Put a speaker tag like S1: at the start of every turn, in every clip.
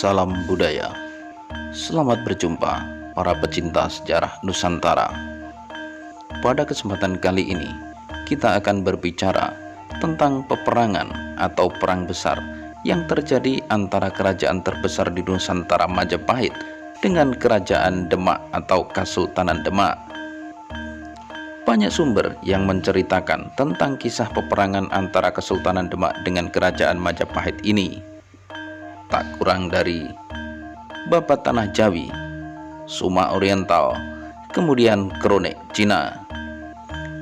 S1: Salam budaya. Selamat berjumpa para pecinta sejarah Nusantara. Pada kesempatan kali ini kita akan berbicara tentang peperangan atau perang besar yang terjadi antara kerajaan terbesar di Nusantara Majapahit dengan kerajaan Demak atau Kesultanan Demak. Banyak sumber yang menceritakan tentang kisah peperangan antara Kesultanan Demak dengan kerajaan Majapahit ini. Tak kurang dari Babat Tanah Jawi, Suma Oriental, kemudian Kronik Cina.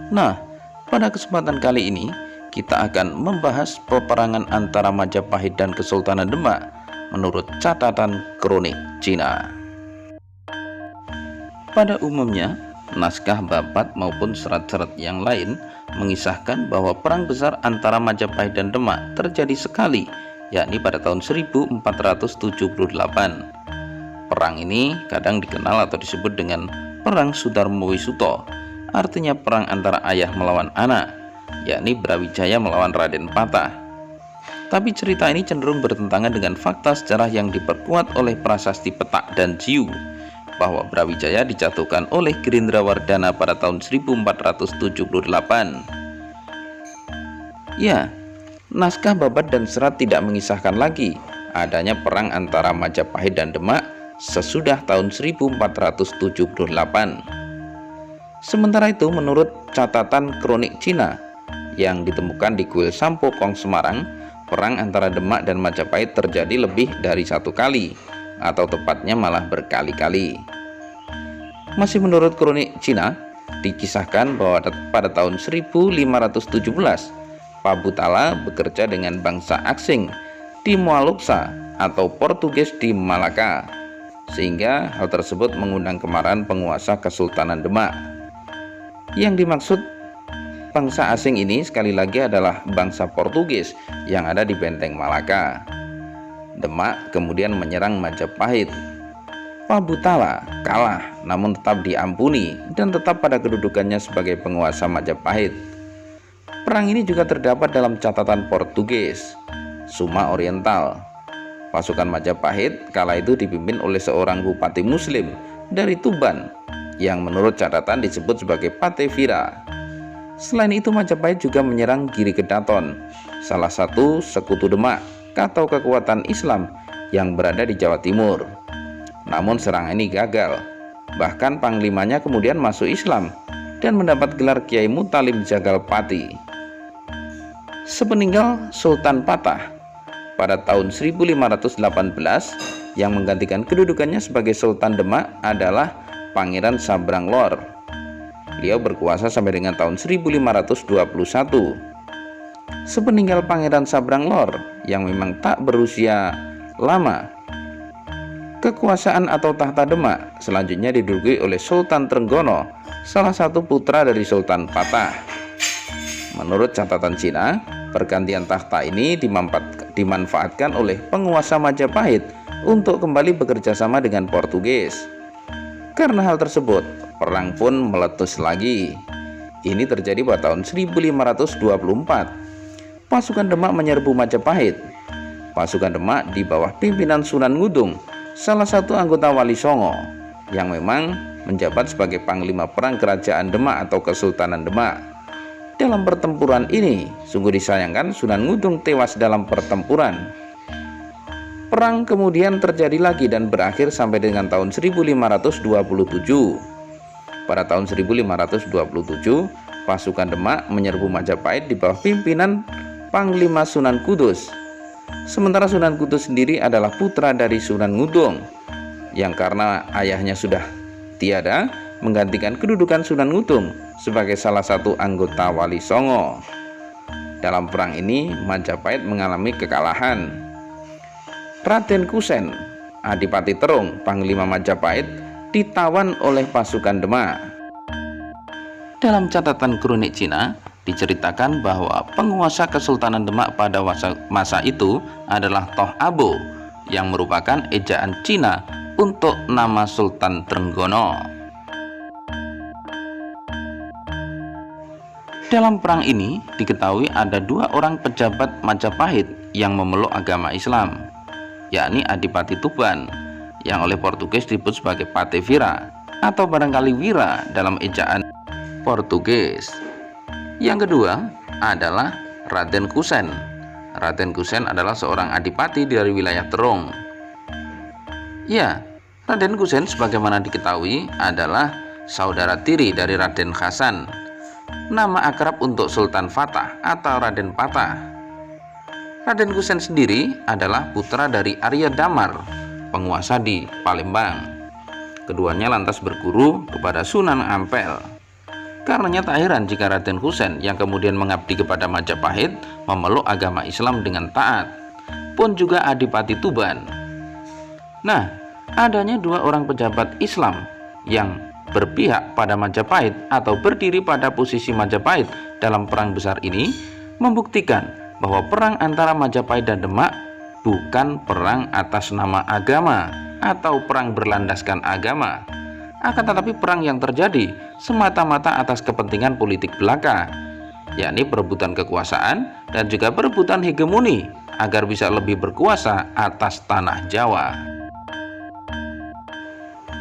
S1: Nah, pada kesempatan kali ini kita akan membahas peperangan antara Majapahit dan Kesultanan Demak menurut catatan Kronik Cina. Pada umumnya, naskah Babat maupun serat-serat yang lain mengisahkan bahwa perang besar antara Majapahit dan Demak terjadi sekali, yakni pada tahun 1478. Perang ini kadang dikenal atau disebut dengan Perang Sudarmo-Wisuto, artinya perang antara ayah melawan anak, yakni Brawijaya melawan Raden Patah. Tapi cerita ini cenderung bertentangan dengan fakta sejarah yang diperkuat oleh prasasti Petak dan Jiu, bahwa Brawijaya dijatuhkan oleh Girindrawardhana pada tahun 1478. Ya, naskah Babat dan serat tidak mengisahkan lagi adanya perang antara Majapahit dan Demak sesudah tahun 1478. Sementara itu, menurut catatan Kronik Cina yang ditemukan di kuil Sampokong Semarang, perang antara Demak dan Majapahit terjadi lebih dari satu kali, atau tepatnya malah berkali-kali. Masih menurut Kronik Cina, dikisahkan bahwa pada tahun 1517 Pabutala bekerja dengan bangsa asing di Moaloksa atau Portugis di Malaka, sehingga hal tersebut mengundang kemarahan penguasa Kesultanan Demak. Yang dimaksud bangsa asing ini sekali lagi adalah bangsa Portugis yang ada di benteng Malaka. Demak kemudian menyerang Majapahit. Pabutala kalah namun tetap diampuni dan tetap pada kedudukannya sebagai penguasa Majapahit. Perang ini juga terdapat dalam catatan Portugis, Suma Oriental. Pasukan Majapahit kala itu dipimpin oleh seorang bupati muslim dari Tuban yang menurut catatan disebut sebagai Patevira. Selain itu, Majapahit juga menyerang Giri Kedaton, salah satu sekutu Demak atau kekuatan Islam yang berada di Jawa Timur. Namun serangan ini gagal. Bahkan panglimanya kemudian masuk Islam dan mendapat gelar Kiai Mutalim Jagalpati. Sepeninggal Sultan Patah pada tahun 1518, yang menggantikan kedudukannya sebagai Sultan Demak adalah Pangeran Sabranglor. Beliau berkuasa sampai dengan tahun 1521. Sepeninggal Pangeran Sabranglor yang memang tak berusia lama, kekuasaan atau tahta Demak selanjutnya diduduki oleh Sultan Trenggono, salah satu putra dari Sultan Patah. Menurut catatan Cina, pergantian tahta ini dimanfaatkan oleh penguasa Majapahit untuk kembali bekerja sama dengan Portugis. Karena hal tersebut, perang pun meletus lagi. Ini terjadi pada tahun 1524. Pasukan Demak menyerbu Majapahit. Pasukan Demak di bawah pimpinan Sunan Ngudung, salah satu anggota Wali Songo, yang memang menjabat sebagai panglima perang kerajaan Demak atau Kesultanan Demak. Dalam pertempuran ini, sungguh disayangkan Sunan Ngudung tewas dalam pertempuran. Perang kemudian terjadi lagi dan berakhir sampai dengan tahun 1527. Pada tahun 1527, pasukan Demak menyerbu Majapahit di bawah pimpinan Panglima Sunan Kudus. Sementara Sunan Kudus sendiri adalah putra dari Sunan Ngudung, yang karena ayahnya sudah tiada, menggantikan kedudukan Sunan Ngudung sebagai salah satu anggota Wali Songo. Dalam perang ini, Majapahit mengalami kekalahan. Raden Kusen, Adipati Terung, Panglima Majapahit, ditawan oleh pasukan Demak. Dalam catatan Kronik Cina, diceritakan bahwa penguasa Kesultanan Demak pada masa itu adalah Toh Abo, yang merupakan ejaan Cina untuk nama Sultan Trenggono. Dalam perang ini diketahui ada dua orang pejabat Majapahit yang memeluk agama Islam. yakni Adipati Tuban, yang oleh Portugis disebut sebagai Patevira atau barangkali Wira dalam ejaan Portugis. Yang kedua adalah Raden Kusen. Raden Kusen adalah seorang adipati dari wilayah Terong. Ya, Raden Kusen sebagaimana diketahui adalah saudara tiri dari Raden Hasan. Nama akrab untuk Sultan Fatah atau Raden Patah. Raden Kusen sendiri adalah putra dari Arya Damar, penguasa di Palembang. Keduanya lantas berguru kepada Sunan Ampel. Karenanya tak heran jika Raden Kusen yang kemudian mengabdi kepada Majapahit memeluk agama Islam dengan taat. Pun juga Adipati Tuban. Nah, adanya dua orang pejabat Islam yang berpihak pada Majapahit atau berdiri pada posisi Majapahit dalam perang besar ini membuktikan bahwa perang antara Majapahit dan Demak bukan perang atas nama agama atau perang berlandaskan agama, akan tetapi perang yang terjadi semata-mata atas kepentingan politik belaka, yakni perebutan kekuasaan dan juga perebutan hegemoni agar bisa lebih berkuasa atas tanah Jawa.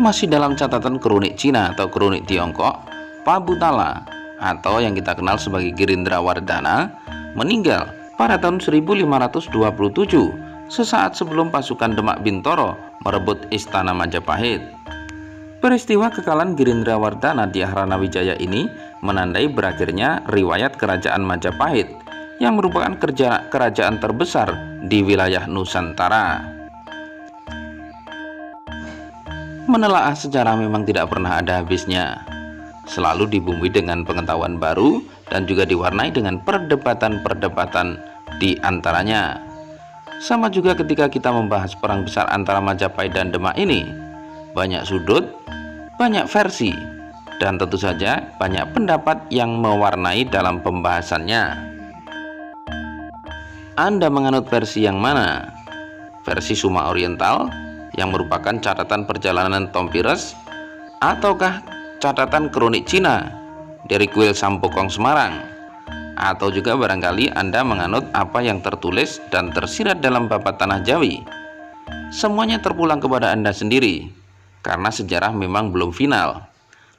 S1: Masih dalam catatan kronik Cina atau kronik Tiongkok, Pabutala atau yang kita kenal sebagai Girindrawardhana meninggal pada tahun 1527 sesaat sebelum pasukan Demak Bintoro merebut istana Majapahit. Peristiwa kekalahan Girindrawardhana di Ahrana Wijaya ini menandai berakhirnya riwayat kerajaan Majapahit yang merupakan kerajaan terbesar di wilayah Nusantara. Menelaah sejarah memang tidak pernah ada habisnya, selalu dibumbui dengan pengetahuan baru dan juga diwarnai dengan perdebatan-perdebatan di antaranya. Sama juga ketika kita membahas perang besar antara Majapahit dan Demak ini, banyak sudut, banyak versi, dan tentu saja banyak pendapat yang mewarnai dalam pembahasannya. Anda menganut versi yang mana? Versi Suma Oriental yang merupakan catatan perjalanan Tom Pires, ataukah catatan kronik Cina dari kuil Sampokong Semarang, atau juga barangkali Anda menganut apa yang tertulis dan tersirat dalam Babat Tanah Jawi. Semuanya terpulang kepada Anda sendiri, karena sejarah memang belum final,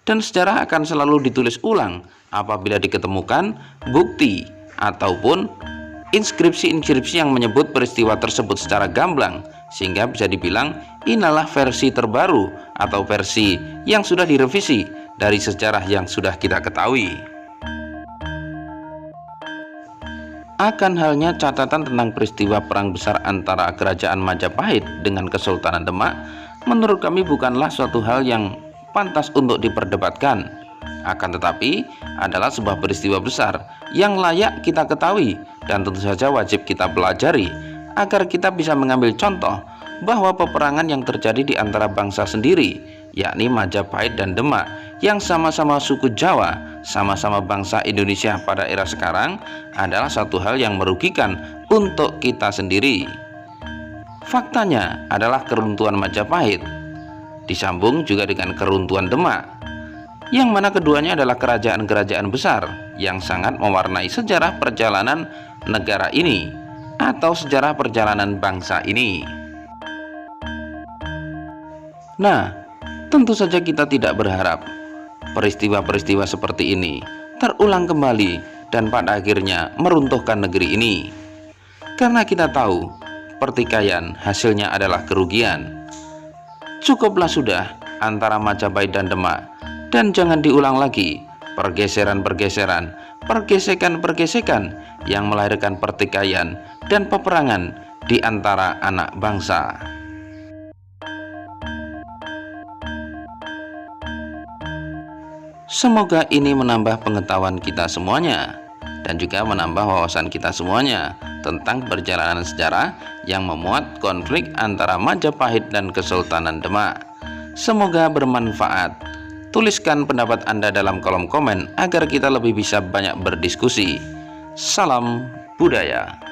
S1: dan sejarah akan selalu ditulis ulang apabila diketemukan bukti ataupun inskripsi-inskripsi yang menyebut peristiwa tersebut secara gamblang, sehingga bisa dibilang inilah versi terbaru atau versi yang sudah direvisi dari sejarah yang sudah kita ketahui. Akan halnya catatan tentang peristiwa perang besar antara kerajaan Majapahit dengan Kesultanan Demak, menurut kami bukanlah suatu hal yang pantas untuk diperdebatkan. Akan tetapi adalah sebuah peristiwa besar yang layak kita ketahui dan tentu saja wajib kita pelajari agar kita bisa mengambil contoh bahwa peperangan yang terjadi di antara bangsa sendiri, yakni Majapahit dan Demak, yang sama-sama suku Jawa, sama-sama bangsa Indonesia pada era sekarang, adalah satu hal yang merugikan untuk kita sendiri. Faktanya adalah keruntuhan Majapahit disambung juga dengan keruntuhan Demak, yang mana keduanya adalah kerajaan-kerajaan besar yang sangat mewarnai sejarah perjalanan negara ini atau sejarah perjalanan bangsa ini. Nah, tentu saja kita tidak berharap peristiwa-peristiwa seperti ini terulang kembali dan pada akhirnya meruntuhkan negeri ini, karena kita tahu pertikaian hasilnya adalah kerugian. Cukuplah sudah antara Majapahit dan Demak, dan jangan diulang lagi pergeseran-pergeseran, pergesekan-pergesekan yang melahirkan pertikaian dan peperangan di antara anak bangsa. Semoga ini menambah pengetahuan kita semuanya dan juga menambah wawasan kita semuanya tentang perjalanan sejarah yang memuat konflik antara Majapahit dan Kesultanan Demak. Semoga bermanfaat. Tuliskan pendapat Anda dalam kolom komen agar kita lebih bisa banyak berdiskusi. Salam budaya.